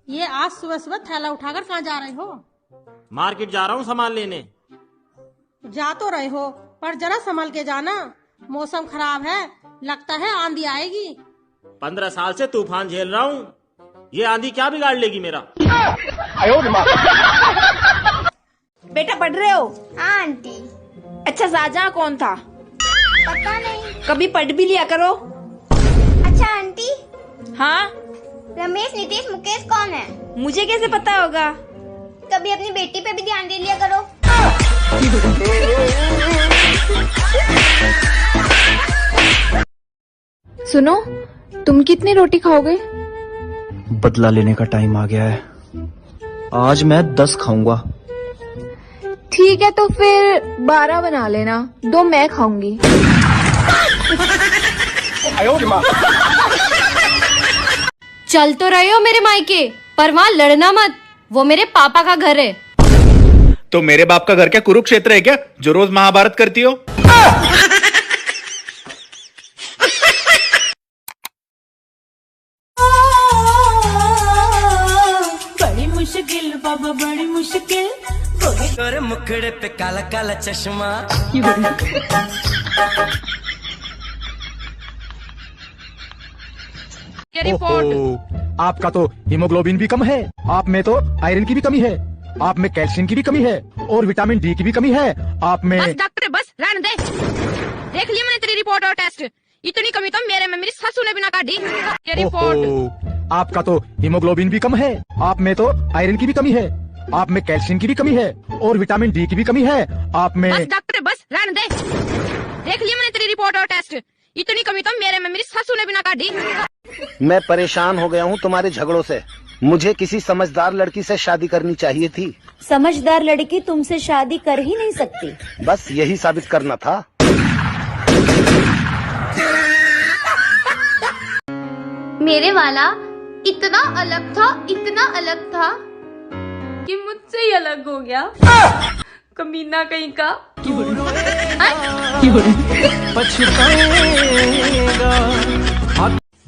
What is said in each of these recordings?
ये आज सुबह सुबह थैला उठाकर कहाँ जा रहे हो? मार्केट जा रहा हूँ सामान लेने। जा तो रहे हो पर जरा संभल के जाना, मौसम खराब है, लगता है आंधी आएगी। 15 साल से तूफान झेल रहा हूँ, ये आंधी क्या बिगाड़ लेगी मेरा। बेटा पढ़ रहे हो? हाँ आंटी। अच्छा शाहजहां कौन था? पता नहीं। कभी पढ़ भी लिया करो। अच्छा आंटी, हाँ रमेश नीतीश मुकेश कौन है? मुझे कैसे पता होगा? कभी अपनी बेटी पे भी ध्यान दे लिया करो। सुनो, तुम कितनी रोटी खाओगे? बदला लेने का टाइम आ गया है। आज मैं 10 खाऊंगा। ठीक है तो फिर 12 बना लेना, 2 मैं खाऊंगी। चल तो रहे हो मेरे मायके, पर वहाँ लड़ना मत, वो मेरे पापा का घर है। तो मेरे बाप का घर क्या कुरुक्षेत्र है क्या, जो रोज महाभारत करती हो? बड़ी मुश्किल बाबा, बड़ी मुश्किल। तोरे मुखड़े पे काला काला चश्मा। आपका तो हीमोग्लोबिन भी कम है, आप में तो आयरन की भी कमी है, आप में कैल्शियम की भी कमी है और विटामिन डी की भी कमी है। आप में बस डॉक्टर बस रहने दे, देख लिया मैंने तेरी रिपोर्ट और टेस्ट, इतनी कमी तो मेरे में मेरी सासू ने भी ना काटी। ये रिपोर्ट। आपका तो हीमोग्लोबिन भी कम है, आप में तो आयरन की भी कमी है, आप में कैल्शियम की भी कमी है और विटामिन डी की भी कमी है। आप में बस डॉक्टर बस रहने दे, देख लिया मैंने तेरी रिपोर्ट और टेस्ट, इतनी कमी तो मेरे में मेरी सासू ने भी ना काटी। मैं परेशान हो गया हूँ तुम्हारे झगड़ों से। मुझे किसी समझदार लड़की से शादी करनी चाहिए थी। समझदार लड़की तुमसे शादी कर ही नहीं सकती। बस यही साबित करना था। मेरे वाला इतना अलग था, इतना अलग था कि मुझसे ही अलग हो गया, कमीना कहीं का।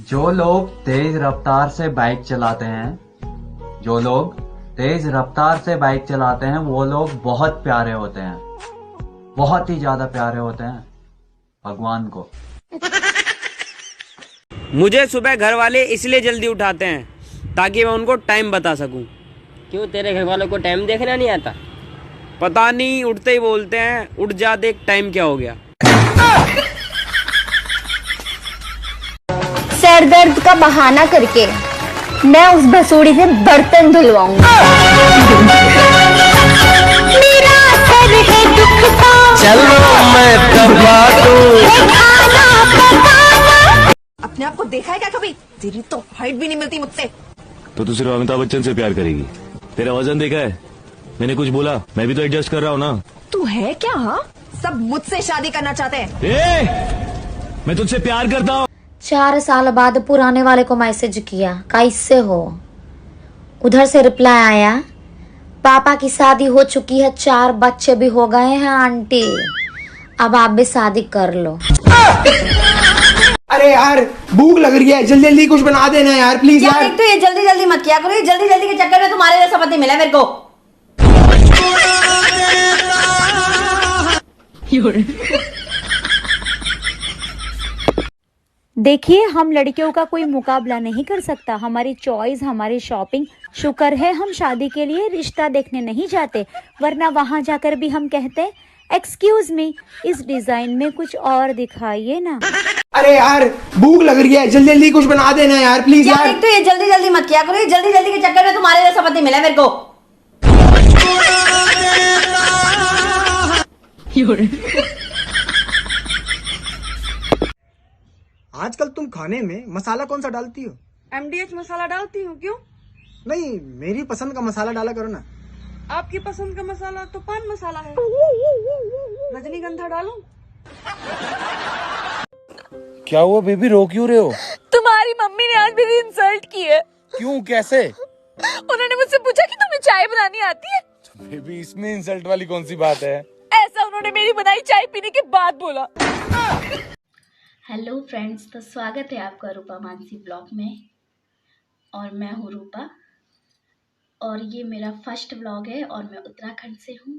जो लोग तेज रफ्तार से बाइक चलाते हैं, जो लोग तेज रफ्तार से बाइक चलाते हैं, वो लोग बहुत प्यारे होते हैं, बहुत ही ज्यादा प्यारे होते हैं भगवान को। मुझे सुबह घर वाले इसलिए जल्दी उठाते हैं ताकि मैं उनको टाइम बता सकूं। क्यों, तेरे घर वालों को टाइम देखना नहीं आता? पता नहीं, उठते ही बोलते हैं उठ जा देख टाइम क्या हो गया। सर दर्द का बहाना करके मैं उस भसोड़ी से बर्तन धुलवाऊंगा। मेरा सर है दुख का, चलो मैं करवा दूं। अपने आप को देखा है क्या कभी? तेरी तो हाइट भी नहीं मिलती मुझसे। तो तू सिर्फ अमिताभ बच्चन से प्यार करेगी? तेरा वजन देखा है? मैंने कुछ बोला? मैं भी तो एडजस्ट कर रहा हूँ ना। तू है क्या? हाँ, सब मुझसे शादी करना चाहते हैं। मैं तुझसे प्यार करता हूँ। 4 साल बाद पुराने वाले को मैसेज किया, कैसे हो? उधर से रिप्लाई आया, पापा की शादी हो चुकी है, 4 बच्चे भी हो गए हैं आंटी, अब आप भी शादी कर लो। अरे यार भूख लग रही है, जल्दी जल्दी कुछ बना देना यार प्लीज यार। एक तो ये जल्दी जल्दी मत किया करो, ये जल्दी जल्दी के चक्कर में तुम्हारे जैसा पति मिला मेरे को। देखिए, हम लड़कियों का कोई मुकाबला नहीं कर सकता, हमारी चॉइस, हमारी शॉपिंग। शुक्र है हम शादी के लिए रिश्ता देखने नहीं जाते, वरना वहां जाकर भी हम कहते एक्सक्यूज मी, इस डिजाइन में कुछ और दिखाइए ना। अरे यार भूख लग रही है, जल्दी जल्दी कुछ बना देना यार प्लीज यार। एक तो ये जल्दी जल्दी मत किया करो, ये जल्दी जल्दी के चक्कर में तुम्हारे जैसा पति मिला मेरे को। आजकल तुम खाने में मसाला कौन सा डालती हो? MDH मसाला डालती हूँ। क्यों? नहीं, मेरी पसंद का मसाला डाला करो ना। आपकी पसंद का मसाला तो पान मसाला है, रजनीगंधा डालूं? क्या हुआ बेबी, रो क्यों रहे हो? तुम्हारी मम्मी ने आज मेरी इंसल्ट की है। क्यों, कैसे? उन्होंने मुझसे पूछा कि तुम्हें चाय बनानी आती है। बेबी इसमें इंसल्ट वाली कौन सी बात है? ऐसा उन्होंने मेरी बनाई चाय पीने के बाद बोला। हेलो फ्रेंड्स, तो स्वागत है आपका रूपा मानसी ब्लॉग में। और मैं हूँ रूपा। और ये मेरा फर्स्ट व्लॉग है और मैं उत्तराखंड से हूँ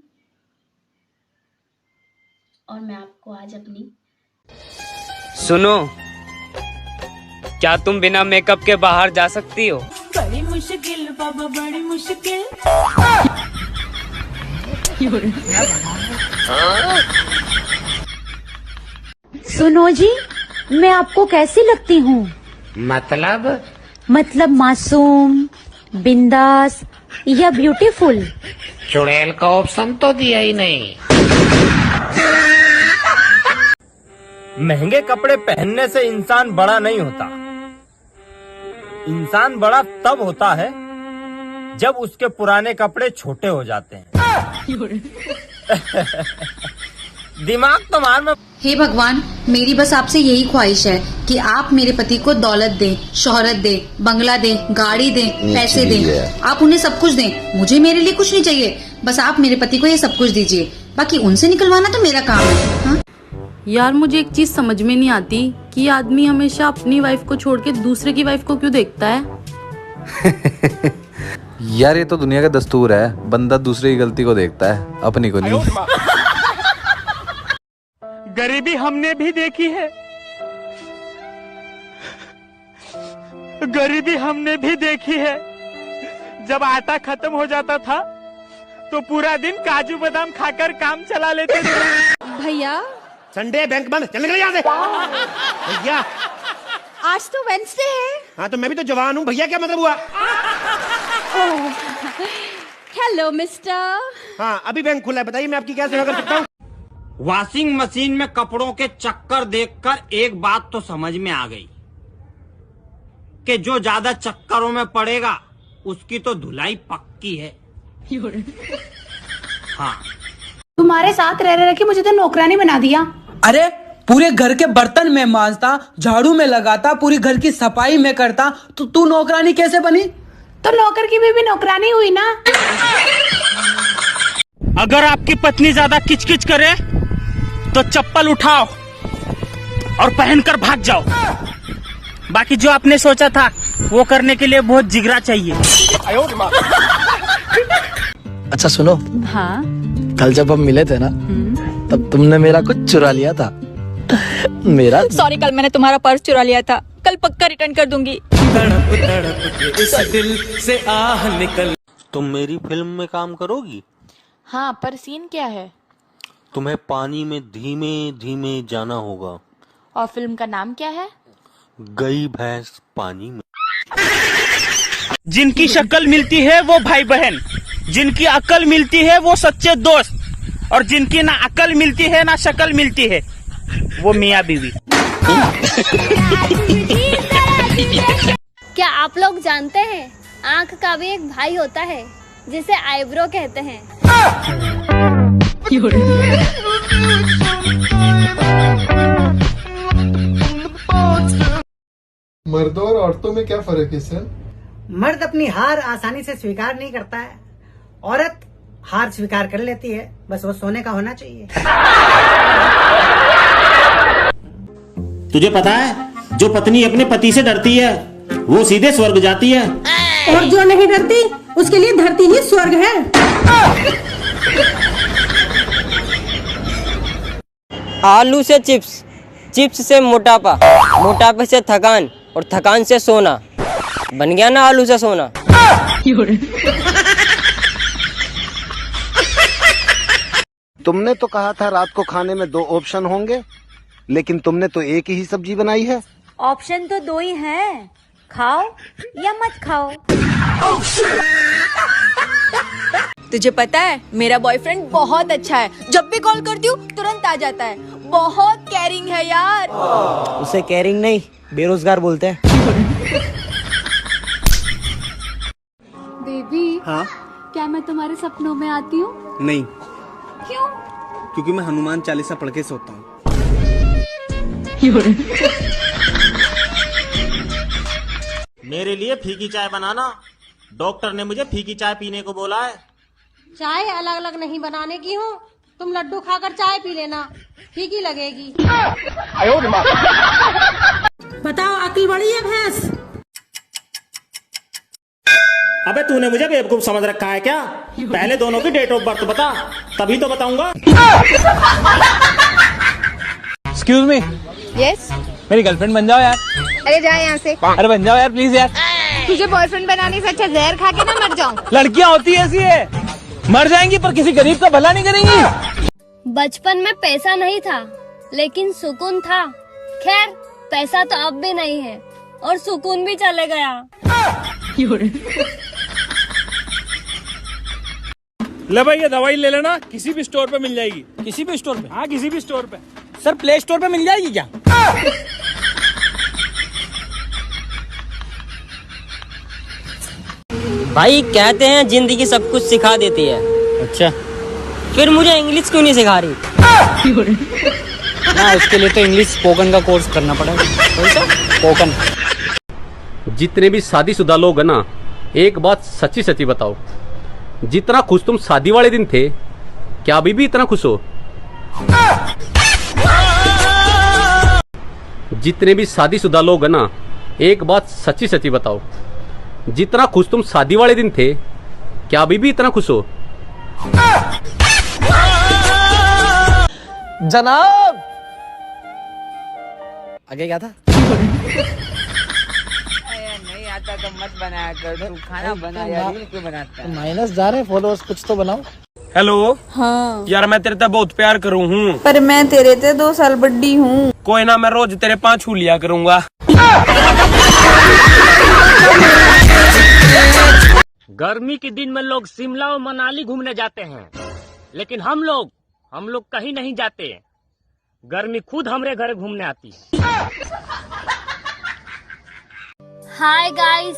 और मैं आपको आज अपनी सुनो, क्या तुम बिना मेकअप के बाहर जा सकती हो? बड़ी मुश्किल बाबा बड़ी मुश्किल। सुनो जी, मैं आपको कैसी लगती हूँ? मतलब मासूम, बिंदास या ब्यूटीफुल? चुड़ैल का ऑप्शन तो दिया ही नहीं। महंगे कपड़े पहनने से इंसान बड़ा नहीं होता। इंसान बड़ा तब होता है जब उसके पुराने कपड़े छोटे हो जाते हैं। दिमाग तो मार में। हे भगवान, मेरी बस आपसे यही ख्वाहिश है कि आप मेरे पति को दौलत दें, शोहरत दें, बंगला दें, गाड़ी दें, पैसे दें। आप उन्हें सब कुछ दें, मुझे मेरे लिए कुछ नहीं चाहिए। बस आप मेरे पति को ये सब कुछ दीजिए, बाकी उनसे निकलवाना तो मेरा काम है। हाँ? यार मुझे एक चीज समझ में नहीं आती कि आदमी हमेशा अपनी वाइफ को छोड़ के दूसरे की वाइफ को क्यों देखता है। यार ये तो दुनिया का दस्तूर है, बंदा दूसरे की गलती को देखता है, अपनी को नहीं। गरीबी हमने भी देखी है, गरीबी हमने भी देखी है। जब आटा खत्म हो जाता था तो पूरा दिन काजू बादाम खाकर काम चला लेते थे। भैया संडे बैंक बंद, चल निकल यहाँ से। भैया आज तो वेडनेसडे है। हाँ तो मैं भी तो जवान हूँ, भैया क्या मतलब हुआ? Hello mister. हाँ अभी बैंक खुला है, बताइए मैं आपकी क्या सेवा कर सकता हूँ? वॉशिंग मशीन में कपड़ों के चक्कर देखकर एक बात तो समझ में आ गई कि जो ज्यादा चक्करों में पड़ेगा उसकी तो धुलाई पक्की है। हाँ, तुम्हारे साथ रह रहे के मुझे तो नौकरानी बना दिया। अरे पूरे घर के बर्तन में मांजता, झाड़ू में लगाता, पूरी घर की सफाई में करता, तो तू नौकरानी कैसे बनी? तो नौकर की भी नौकरानी हुई ना। अगर आपकी पत्नी ज्यादा किचकिच करे तो चप्पल उठाओ और पहनकर भाग जाओ। बाकी जो आपने सोचा था वो करने के लिए बहुत जिगरा चाहिए। अच्छा सुनो, हाँ कल जब हम मिले थे ना, तब तुमने मेरा कुछ चुरा लिया था। मेरा सॉरी, कल मैंने तुम्हारा पर्स चुरा लिया था, कल पक्का रिटर्न कर दूंगी। तड़प तड़प इस दिल से आह निकल। तुम मेरी फिल्म में काम करोगी? हाँ, पर सीन क्या है? तुम्हें पानी में धीमे धीमे जाना होगा। और फिल्म का नाम क्या है? गई भैंस पानी में। जिनकी शक्ल मिलती है वो भाई बहन, जिनकी अकल मिलती है वो सच्चे दोस्त, और जिनकी ना अकल मिलती है ना शक्ल मिलती है वो मियाँ बीवी। क्या आप लोग जानते हैं आँख का भी एक भाई होता है जिसे आईब्रो कहते हैं। मर्दों और औरतों में क्या फर्क है सर? मर्द अपनी हार आसानी से स्वीकार नहीं करता है, औरत हार स्वीकार कर लेती है, बस वो सोने का होना चाहिए। तुझे पता है जो पत्नी अपने पति से डरती है वो सीधे स्वर्ग जाती है, और जो नहीं डरती उसके लिए धरती ही स्वर्ग है। आलू से चिप्स, चिप्स से मोटापा, मोटापे से थकान, और थकान से सोना। बन गया ना आलू से सोना। तुमने तो कहा था रात को खाने में 2 ऑप्शन होंगे, लेकिन तुमने तो एक ही सब्जी बनाई है। ऑप्शन तो 2 ही हैं, खाओ या मत खाओ। तुझे पता है मेरा बॉयफ्रेंड बहुत अच्छा है, जब भी कॉल करती हूँ तुरंत आ जाता है, बहुत केयरिंग है यार। उसे केयरिंग नहीं, बेरोजगार बोलते हैं। बेबी, हाँ क्या मैं तुम्हारे सपनों में आती हूँ? नहीं, क्यों? क्योंकि मैं हनुमान चालीसा पढ़ के सोता हूँ। मेरे लिए फीकी चाय बनाना। डॉक्टर ने मुझे फीकी चाय पीने को बोला है। चाय अलग अलग नहीं बनाने की हूँ, तुम लड्डू खाकर चाय पी लेना, फीकी लगेगी। बताओ अकल बड़ी है भैंस? अबे तूने मुझे बेवकूफ समझ रखा है क्या? पहले दोनों की डेट ऑफ बर्थ बता, तभी तो बताऊंगा। Excuse me, yes. मेरी गर्लफ्रेंड बन जाओ यार। अरे जा यहाँ से। अरे बन जाओ यार प्लीज यार। तुझे बॉयफ्रेंड बनाने से अच्छा जहर खा के ना मर जाऊं। लड़कियां होती ऐसी है, मर जाएंगी पर किसी गरीब का भला नहीं करेंगी। बचपन में पैसा नहीं था लेकिन सुकून था। खैर पैसा तो अब भी नहीं है और सुकून भी चले गया। ले भाई ये दवाई ले लेना, किसी भी स्टोर पे मिल जाएगी। किसी भी स्टोर पे? हाँ किसी भी स्टोर पे। सर प्ले स्टोर पे मिल जाएगी क्या? भाई कहते हैं जिंदगी सब कुछ सिखा देती है। अच्छा, फिर मुझे इंग्लिश क्यों नहीं सिखा रही? ना इसके लिए तो इंग्लिश स्पोकन का कोर्स करना पड़ेगा। स्पोकन। जितने भी शादीशुदा लोग हैं ना, एक बात सच्ची सच्ची बताओ, जितना खुश तुम शादी वाले दिन थे, क्या अभी भी इतना खुश हो? जितने भी शादीशुदा लोग हैं ना, एक बात सच्ची सच्ची बताओ, जितना खुश तुम शादी वाले दिन थे, क्या अभी भी इतना खुश हो? जनाब आगे क्या था? नहीं आता तो मत बनाया कर, तू खाना बना यार, रील क्यों बनाता है? माइनस जा रहे फॉलोअर्स, कुछ तो बनाओ। हेलो। हाँ यार मैं तेरे से बहुत प्यार करूँ हूँ। पर मैं तेरे से 2 साल बड़ी हूँ। कोई ना, मैं रोज तेरे 5 छू लिया करूँगा। गर्मी के दिन में लोग शिमला और मनाली घूमने जाते हैं, लेकिन हम लोग कहीं नहीं जाते। गर्मी खुद हमरे घर घूमने आती है। हाय गाइस,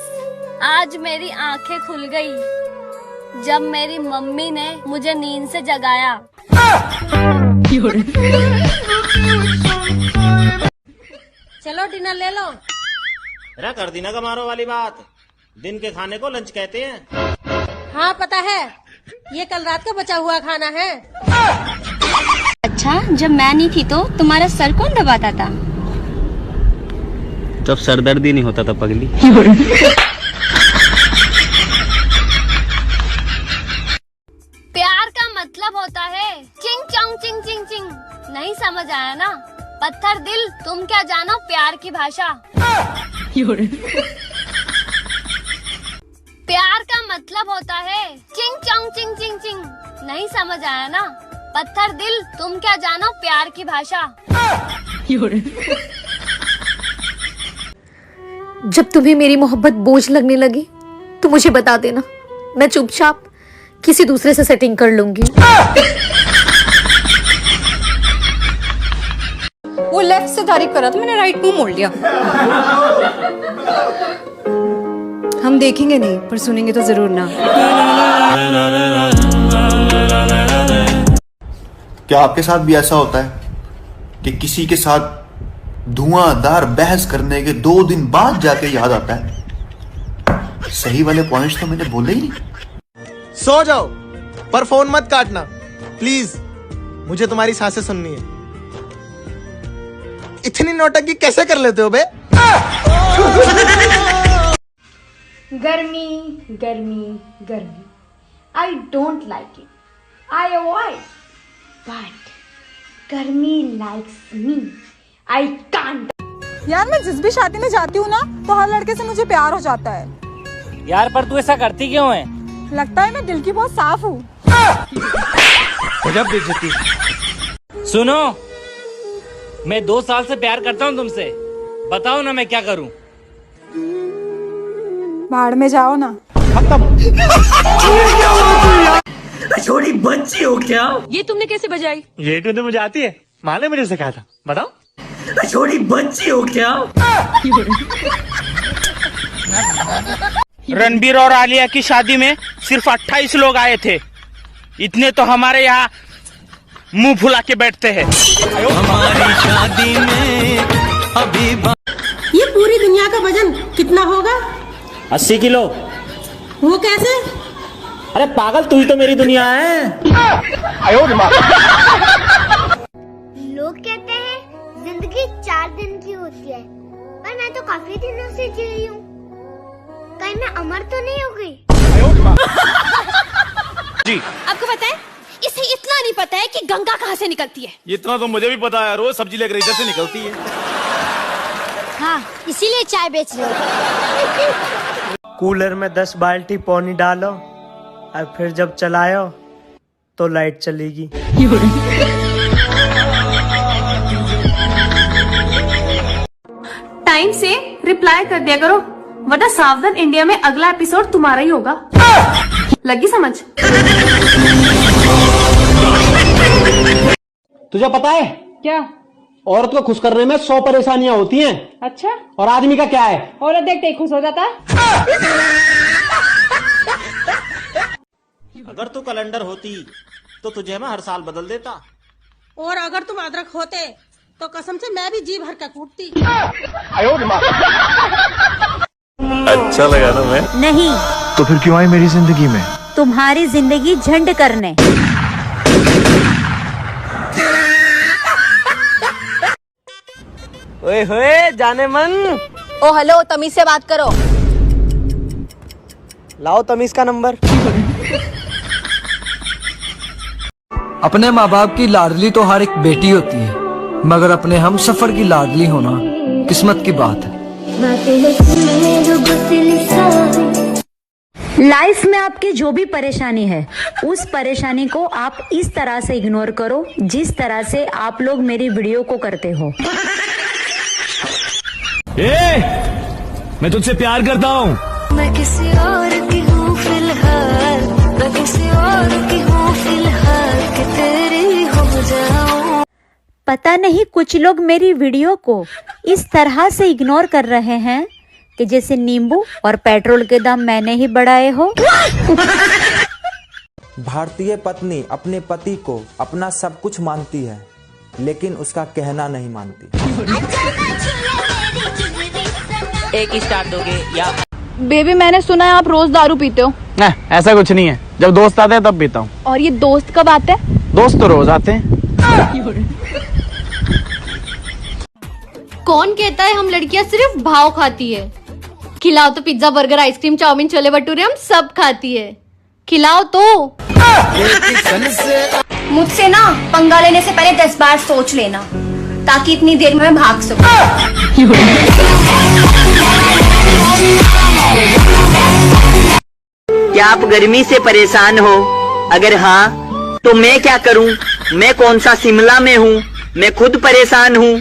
आज मेरी आंखें खुल गई जब मेरी मम्मी ने मुझे नींद से जगाया। चलो डिनर ले लो। अरे कर दी ना कमारो वाली बात, दिन के खाने को लंच कहते हैं। हाँ पता है, ये कल रात का बचा हुआ खाना है। अच्छा, जब मैं नहीं थी तो तुम्हारा सर कौन दबाता था? जब सरदर्द ही नहीं होता था पगली। प्यार का मतलब होता है चिंग चौंग चिंग चिंग चिंग। नहीं समझ आया ना? पत्थर दिल, तुम क्या जानो प्यार की भाषा। प्यार का मतलब होता है चिंग चौंग चिंग चिंग चिंग। नहीं समझ आया ना? पत्थर दिल, तुम क्या जानो प्यार की भाषा। जब तुम्हें मेरी मोहब्बत बोझ लगने लगी तो मुझे बता देना, मैं चुपचाप किसी दूसरे से सेटिंग कर लूंगी। वो लेफ्ट से तारीफ कर रहा था, मैंने राइट मुंह मोड़ लिया। हम देखेंगे नहीं पर सुनेंगे तो जरूर ना। क्या आपके साथ भी ऐसा होता है कि किसी के साथ धुआंधार बहस करने के 2 दिन बाद जाके याद आता है, सही वाले पॉइंट्स तो मैंने बोले ही नहीं। सो जाओ पर फोन मत काटना प्लीज, मुझे तुम्हारी सांसें सुननी है। इतनी नौटंकी कैसे कर लेते हो बे? गर्मी गर्मी गर्मी, I don't like it, I avoid, but गर्मी लाइक्स मी, आई कांट। यार मैं जिस भी शादी में जाती हूँ ना तो हर लड़के से मुझे प्यार हो जाता है। यार पर तू ऐसा करती क्यों है? लगता है मैं दिल की बहुत साफ हूँ। गजब बेइज्जती। सुनो, मैं 2 साल से प्यार करता हूँ तुमसे, बताओ ना मैं क्या करूँ? बाढ़ में जाओ ना। छोटी बच्ची हो क्या? ये तुमने कैसे बजाई? ये तो मुझे आती है, माँ ने मुझे सिखाया था। बताओ। छोटी बच्ची हो क्या? रणबीर और आलिया की शादी में सिर्फ 28 लोग आए थे, इतने तो हमारे यहाँ मुंह फुला के बैठते हैं। हमारी शादी में अभी ये पूरी दुनिया का वजन कितना होगा? 80 किलो। वो कैसे? अरे पागल, तू ही तो मेरी दुनिया है। लोग कहते हैं जिंदगी 4 दिन की होती है, पर मैं तो काफी दिनों से जी रही हूँ। कहीं मैं अमर तो नहीं हो गई? जी आपको पता है, इसे इतना नहीं पता है कि गंगा कहाँ से निकलती है। इतना तो मुझे भी पता है, रोज सब्जी लेकर इधर से निकलती है। हाँ, इसीलिए चाय बेच रहे हो। कूलर में 10 बाल्टी पानी डालो और फिर जब चलाओ तो लाइट चलेगी। टाइम से रिप्लाई कर दिया करो, वरना सावधान इंडिया में अगला एपिसोड तुम्हारा ही होगा। लगी समझ? तुझे पता है क्या? औरत को खुश करने में 100 परेशानियां होती हैं। अच्छा, और आदमी का क्या है? औरत देखते ही खुश हो जाता है। अगर तू कैलेंडर होती तो तुझे मैं हर साल बदल देता। और अगर तुम अदरक होते तो कसम से मैं भी जी भर के कूटती। अच्छा लगा ना मैं? नहीं, तो फिर क्यों आई मेरी जिंदगी में? तुम्हारी जिंदगी झंड करने। ओए होए जाने मन। ओ हेलो, तमीज से बात करो। लाओ तमीज का नंबर। अपने माँ बाप की लाडली तो हर एक बेटी होती है, मगर अपने हम सफर की लाडली होना किस्मत की बात है। लाइफ में आपकी जो भी परेशानी है, उस परेशानी को आप इस तरह से इग्नोर करो जिस तरह से आप लोग मेरी वीडियो को करते हो। मैं तुझसे प्यार करता हूँ। मैं किसी और की हूँ फिलहाल, मैं किसी और की हूँ फिलहाल, कि तेरी हो जाऊं। पता नहीं कुछ लोग मेरी वीडियो को इस तरह से इग्नोर कर रहे हैं कि जैसे नींबू और पेट्रोल के दाम मैंने ही बढ़ाए हो। भारतीय पत्नी अपने पति को अपना सब कुछ मानती है, लेकिन उसका कहना नहीं मानती। एक स्टार दोगे या? बेबी, मैंने सुना है आप रोज दारू पीते हो। ऐसा कुछ नहीं है, जब दोस्त आते हैं तब पीता हूँ। और ये दोस्त कब आते हैं? दोस्त तो रोज आते हैं। कौन कहता है हम लड़कियां सिर्फ भाव खाती है? खिलाओ तो pizza, burger, ice cream, chow mein, chole bhature हम सब खाती है। खिलाओ तो। मुझसे ना पंगा लेने से पहले 10 बार सोच लेना, ताकि इतनी देर में मैं भाग सकूं। क्या आप गर्मी से परेशान हो? अगर हाँ तो मैं क्या करूं? मैं कौन सा शिमला में हूँ, मैं खुद परेशान हूँ।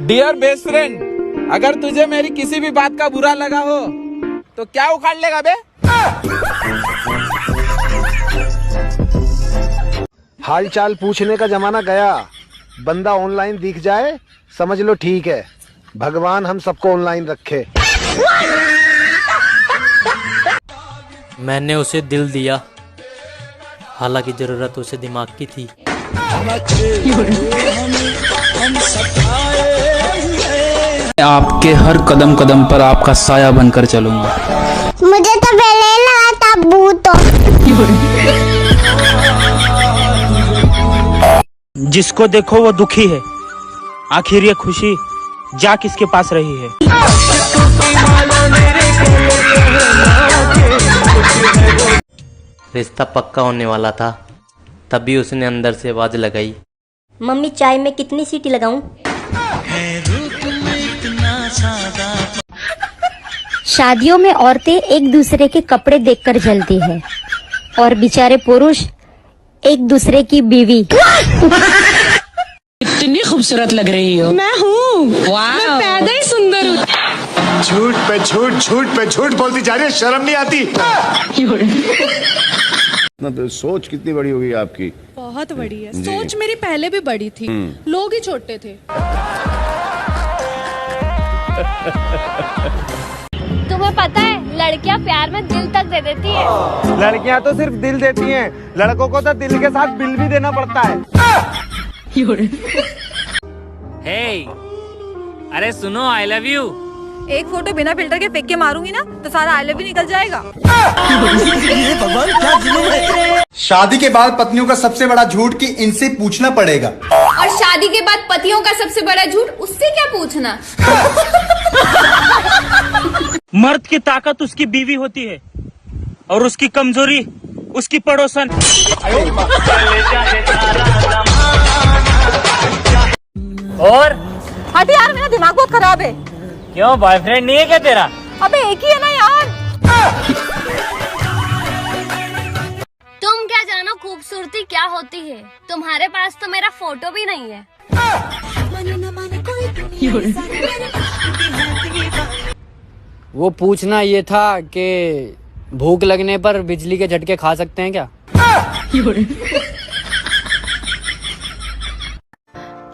डियर बेस्ट फ्रेंड, अगर तुझे मेरी किसी भी बात का बुरा लगा हो तो क्या उखाड़ लेगा बे? हाल चाल पूछने का जमाना गया। बंदा ऑनलाइन दिख जाए समझ लो ठीक है। भगवान हम सबको ऑनलाइन रखे। मैंने उसे दिल दिया, हालांकि जरूरत उसे दिमाग की थी। आपके हर कदम कदम पर आपका साया बनकर चलूंगा। मुझे तो पहले लगा था भूत। जिसको देखो वो दुखी है, आखिर ये खुशी जा किसके पास रही है? रिश्ता पक्का होने वाला था, तभी उसने अंदर से आवाज लगाई, मम्मी चाय में कितनी सीटी लगाऊं? शादियों में औरतें एक दूसरे के कपड़े देखकर जलती है और बेचारे पुरुष एक दूसरे की बीवी। इतनी खूबसूरत लग रही हो। मैं हूँ, मैं पैदा ही सुंदर हूँ। झूठ पे झूठ, झूठ पे झूठ बोलती जा रही है, शर्म नहीं आती? तो सोच कितनी बड़ी होगी आपकी? बहुत बड़ी है। सोच मेरी पहले भी बड़ी थी, लोग ही छोटे थे। तुम्हें पता है लड़कियां प्यार में दिल तक दे देती है। लड़कियां तो सिर्फ दिल देती हैं, लड़कों को तो दिल के साथ बिल भी देना पड़ता है। हे, अरे सुनो, आई लव यू। एक फोटो बिना फिल्टर के फेंक के मारूंगी ना तो सारा आई लव यू निकल जाएगा। भगवान क्या जुल्म है। शादी के बाद पत्नियों का सबसे बड़ा झूठ कि इनसे पूछना पड़ेगा, और शादी के बाद पतियों का सबसे बड़ा झूठ उससे क्या पूछना। मर्द की ताकत उसकी बीवी होती है और उसकी कमजोरी उसकी पड़ोसन। और हट यार, मेरा दिमाग बहुत खराब है। क्यों, बॉयफ्रेंड नहीं है क्या तेरा? अबे एक ही है ना यार। तुम क्या जानो खूबसूरती क्या होती है? तुम्हारे पास तो मेरा फोटो भी नहीं है। वो पूछना ये था कि भूख लगने पर बिजली के झटके खा सकते हैं क्या?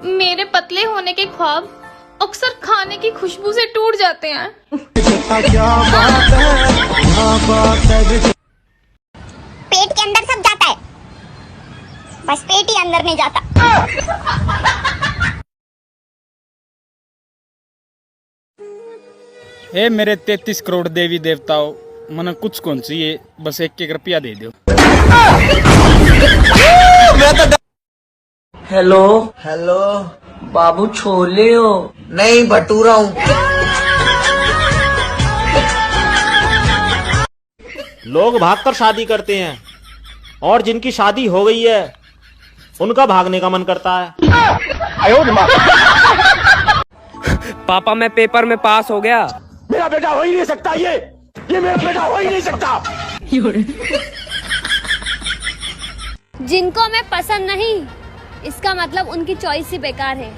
मेरे पतले होने के ख्वाब अक्सर खाने की खुशबू से टूट जाते हैं। पेट के अंदर सब जाता है, बस पेट ही अंदर नहीं जाता। हे मेरे 33 करोड़ देवी देवताओं, मन कुछ कौन चाहिए, बस 1 रुपया दे दो। हेलो हेलो, बाबू छोले हो? नहीं, भटूरा हूँ। लोग भागकर शादी करते हैं और जिनकी शादी हो गई है उनका भागने का मन करता है। पापा मैं पेपर में पास हो गया। मेरा बेटा हो ही नहीं सकता, ये मेरा बेटा हो ही नहीं सकता। जिनको मैं पसंद नहीं, इसका मतलब उनकी चॉइस ही बेकार है।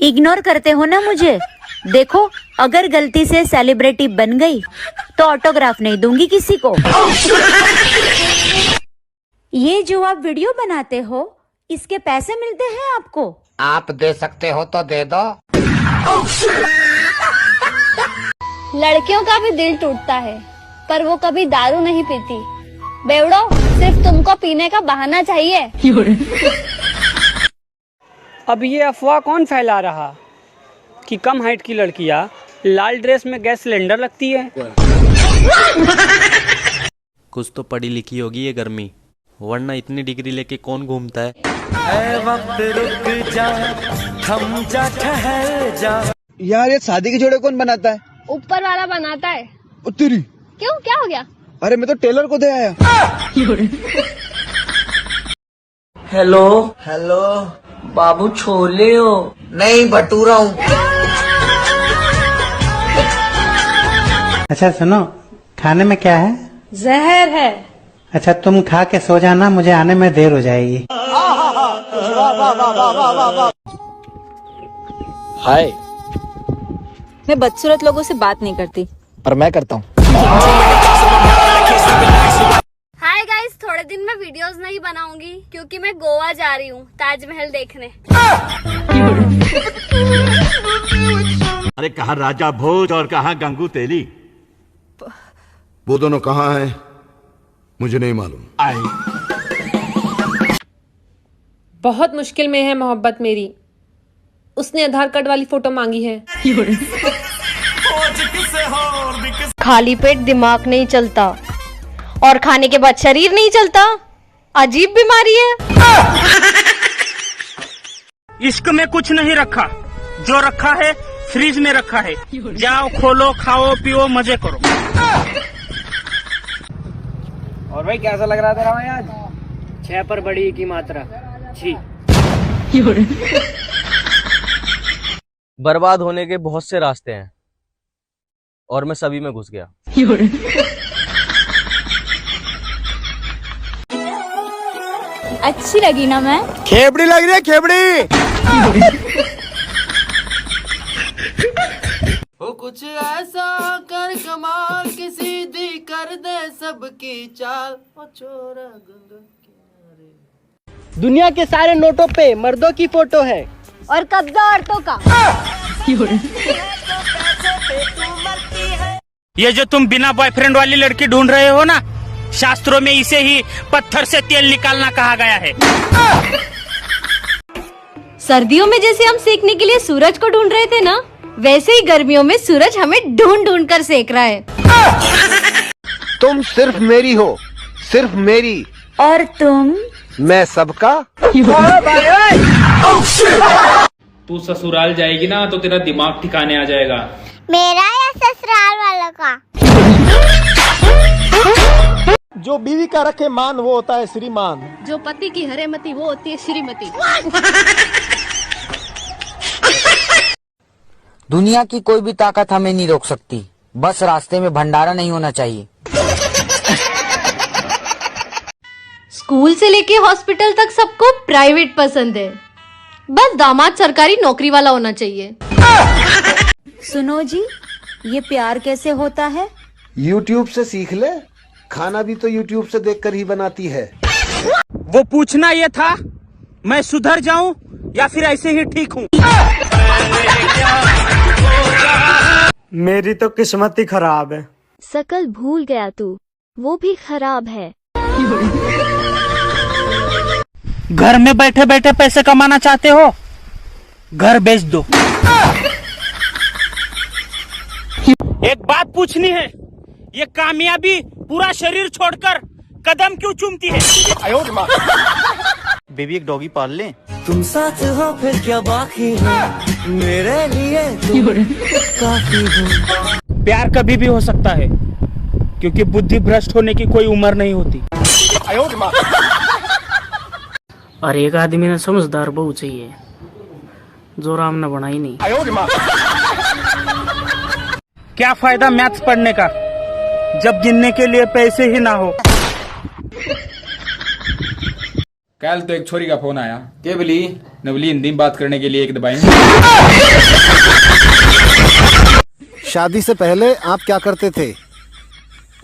इग्नोर करते हो ना मुझे? देखो, अगर गलती से सेलिब्रिटी बन गई तो ऑटोग्राफ नहीं दूंगी किसी को। ये जो आप वीडियो बनाते हो, इसके पैसे मिलते हैं आपको? आप दे सकते हो तो दे दो। लड़कियों का भी दिल टूटता है, पर वो कभी दारू नहीं पीती। बेवड़ो, सिर्फ तुमको पीने का बहाना चाहिए। अब ये अफवाह कौन फैला रहा कि कम हाइट की लड़कियां लाल ड्रेस में गैस सिलेंडर लगती है? कुछ तो पढ़ी लिखी होगी ये गर्मी, वरना इतनी डिग्री लेके कौन घूमता है? वक्त रुक जा, थम जा, ठहर जा। यार ये शादी के जोड़े कौन बनाता है? ऊपर वाला बनाता है। तेरी क्यों, क्या हो गया? अरे मैं तो टेलर को दे आया। हेलो हेलो, बाबू छोले हो? नहीं, भटूरा हूँ। अच्छा सुनो, खाने में क्या है? जहर है। अच्छा तुम खा के सो जाना, मुझे आने में देर हो जाएगी। हाय। मैं बदसूरत लोगों से बात नहीं करती, पर मैं करता हूँ। हाय गाइस, थोड़े दिन में वीडियोस नहीं बनाऊंगी क्योंकि मैं गोवा जा रही हूँ ताजमहल देखने। अरे कहाँ राजा भोज और कहाँ गंगू तेली? वो दोनों कहाँ हैं मुझे नहीं मालूम। बहुत मुश्किल में है मोहब्बत मेरी, उसने आधार कार्ड वाली फोटो मांगी है। खाली पेट दिमाग नहीं चलता और खाने के बाद शरीर नहीं चलता। अजीब बीमारी है। इश्क में कुछ नहीं रखा, जो रखा है फ्रिज में रखा है। जाओ खोलो, खाओ, पियो, मजे करो। और भाई कैसा लग रहा तेरा भाई आज? 6 पर बड़ी की मात्रा। छी। बर्बाद होने के बहुत से रास्ते हैं और मैं सभी में घुस गया। अच्छी लगी ना मैं? खेबड़ी लग रही है, खेबड़ी। वो कुछ ऐसा कर कमाल की सीधी कर दे सबकी चाल। छोरा दुनिया के सारे नोटों पे मर्दों की फोटो है और कब्जा औरतों का। ये जो तुम बिना बॉयफ्रेंड वाली लड़की ढूंढ रहे हो ना, शास्त्रों में इसे ही पत्थर से तेल निकालना कहा गया है। सर्दियों में जैसे हम सेकने के लिए सूरज को ढूंढ रहे थे ना, वैसे ही गर्मियों में सूरज हमें ढूंढ ढूंढ कर सेक रहा है। तुम सिर्फ मेरी हो, सिर्फ मेरी। और तुम? मैं सबका। तू ससुराल जाएगी ना तो तेरा दिमाग ठिकाने आ जाएगा। मेरा या ससुराल वालों का? जो बीवी का रखे मान वो होता है श्रीमान। जो पति की हरे मती वो होती है श्रीमती। दुनिया की कोई भी ताकत हमें नहीं रोक सकती, बस रास्ते में भंडारा नहीं होना चाहिए। स्कूल से लेके हॉस्पिटल तक सबको प्राइवेट पसंद है, बस दामाद सरकारी नौकरी वाला होना चाहिए। सुनो जी, ये प्यार कैसे होता है? YouTube से सीख ले, खाना भी तो YouTube से देखकर ही बनाती है। वो पूछना ये था मैं सुधर जाऊं या फिर ऐसे ही ठीक हूं। मेरी तो किस्मत ही खराब है। सकल भूल गया तू, वो भी खराब है। घर में बैठे बैठे पैसे कमाना चाहते हो, घर बेच दो। एक बात पूछनी है, ये कामयाबी पूरा शरीर छोड़कर कदम क्यों चूमती है? बेबी एक डॉगी पाल ले। तुम साथ हो फिर क्या बाकी है, मेरे लिए तुम काफी हो। प्यार कभी भी हो सकता है, क्योंकि बुद्धि भ्रष्ट होने की कोई उम्र नहीं होती। और एक आदमी ने समझदार बहू चाहिए जो राम ने बनाई नहीं। क्या फायदा मैथ्स पढ़ने का जब गिनने के लिए पैसे ही ना हो। कल तो एक छोरी का फोन आया, के बोली नवली हिंदी में बात करने के लिए एक दबाई। शादी से पहले आप क्या करते थे?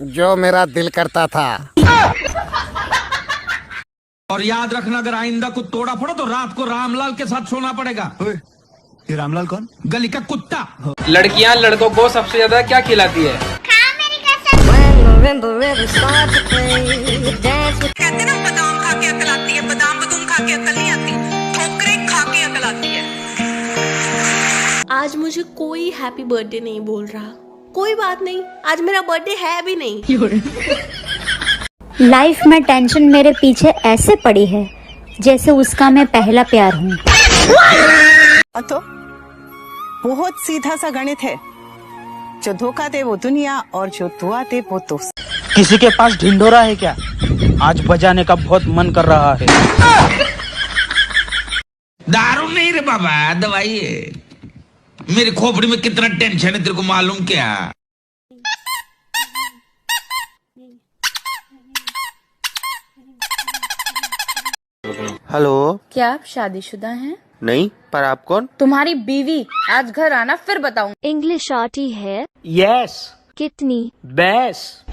जो मेरा दिल करता था। और याद रखना, अगर आइंदा को तोड़ा फोड़ा तो रात को रामलाल के साथ सोना पड़ेगा। ये रामलाल कौन? गली का कुत्ता। लड़कियां लड़कों को सबसे ज्यादा क्या खिलाती है? कहते ना बादाम खा के अकल आती है, बादाम बदूम खा के अकल नहीं आती, ठोकरें खा के अकल आती है। आज मुझे कोई हैप्पी बर्थडे नहीं बोल रहा। कोई बात नहीं, आज मेरा बर्थडे है भी नहीं। लाइफ में टेंशन मेरे पीछे ऐसे पड़ी है जैसे उसका मैं पहला प्यार हूँ। तो बहुत सीधा सा गणित है, जो धोखा दे वो दुनिया और जो दुआ दे वो दोस्त। किसी के पास ढिंढोरा है क्या? आज बजाने का बहुत मन कर रहा है। दारू नहीं रे बाबा, दवाई है। मेरी खोपड़ी में कितना टेंशन है तेरे को मालूम क्या? हेलो, क्या आप शादीशुदा हैं? नहीं, पर आप कौन? तुम्हारी बीवी। आज घर आना फिर बताऊं। इंग्लिश आती है? यस। कितनी? बेस्ट।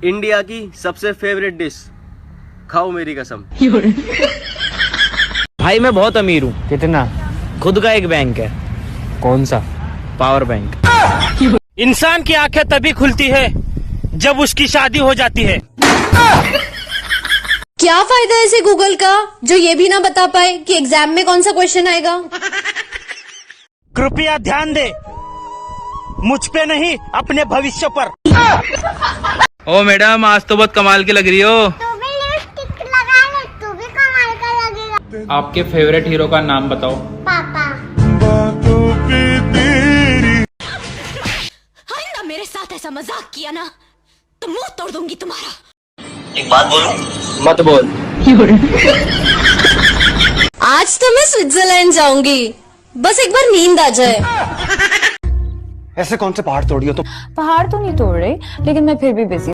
इंडिया की सबसे फेवरेट डिश, खाओ मेरी कसम। भाई मैं बहुत अमीर हूँ। कितना? खुद का एक बैंक है। कौन सा? Power bank. इंसान की आंखें तभी खुलती है जब उसकी शादी हो जाती है। क्या फायदा है ऐसे गूगल का जो ये भी ना बता पाए कि एग्जाम में कौन सा क्वेश्चन आएगा। कृपया ध्यान दे, मुझ पे नहीं अपने भविष्य पर। ओ मैडम, आज तो बहुत कमाल की लग रही हो। तू भी लिपस्टिक लगा ले, तू भी कमाल का लगेगा। आपके फेवरेट हीरो का नाम बताओ। पापा। आइंदा मेरे साथ ऐसा मजाक किया ना तो मुंह तोड़ दूंगी तुम्हारा। एक बात बोलूं? मत बोल। आज तो मैं स्विट्जरलैंड जाऊंगी, बस एक बार नींद आ जाए। ऐसे कौन से पहाड़ तोड़ी हो तुम? पहाड़ तो नहीं तोड़ रहे, लेकिन मैं फिर भी बिजी